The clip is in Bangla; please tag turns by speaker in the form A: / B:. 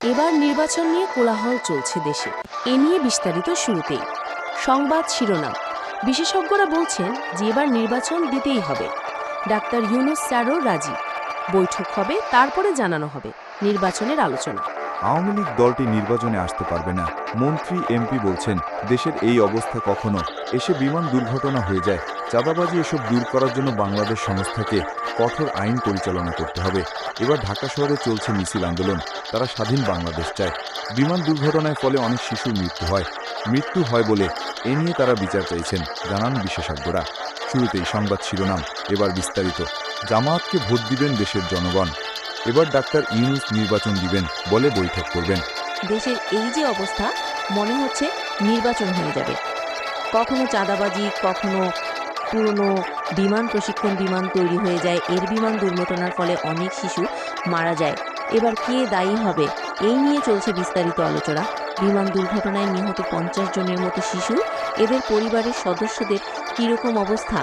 A: এবার নির্বাচন নিয়ে কোলাহল চলছে দেশে। এ নিয়ে বিস্তারিত শুরুতেই সংবাদ শিরোনাম। বিশেষজ্ঞরা বলছেন যে এবার নির্বাচন দিতেই হবে। ডাক্তার ইউনুস স্যারও রাজি। বৈঠক হবে, তারপরে জানানো হবে নির্বাচনের আলোচনা।
B: আওয়ামী লীগ দলটি নির্বাচনে আসতে পারবে না। মন্ত্রী এমপি বলছেন দেশের এই অবস্থা কখনো এসে বিমান দুর্ঘটনা হয়ে যায়। চাঁদাবাজি এসব দূর করার জন্য বাংলাদেশ সংস্থাকে কঠোর আইন পরিচালনা করতে হবে। এবার ঢাকা শহরে চলছে মিছিল আন্দোলন। তারা স্বাধীন বাংলাদেশ চায়। বিমান দুর্ঘটনায় ফলে অনেক শিশুর মৃত্যু হয় বলে এ নিয়ে তারা বিচার চাইছেন, জানান বিশেষজ্ঞরা। শুরুতেই সংবাদ শিরোনাম, এবার বিস্তারিত। জামায়াতকে ভোট দিবেন দেশের জনগণ। এবার ডাক্তার ইউনুস নির্বাচন দিবেন বলে বৈঠক করবেন।
A: দেশের এই যে অবস্থা, মনে হচ্ছে নির্বাচন হয়ে যাবে। কখনো চাঁদাবাজি, কখনো পুরনো প্রশিক্ষণ বিমান তৈরি হয়ে যায়। এর বিমান দুর্ঘটনার ফলে অনেক শিশু মারা যায়। এবার কে দায়ী হবে, এই নিয়ে চলছে বিস্তারিত আলোচনা। বিমান দুর্ঘটনায় নিহত 50 জনের মতো শিশু, এদের পরিবারের সদস্যদের কীরকম অবস্থা,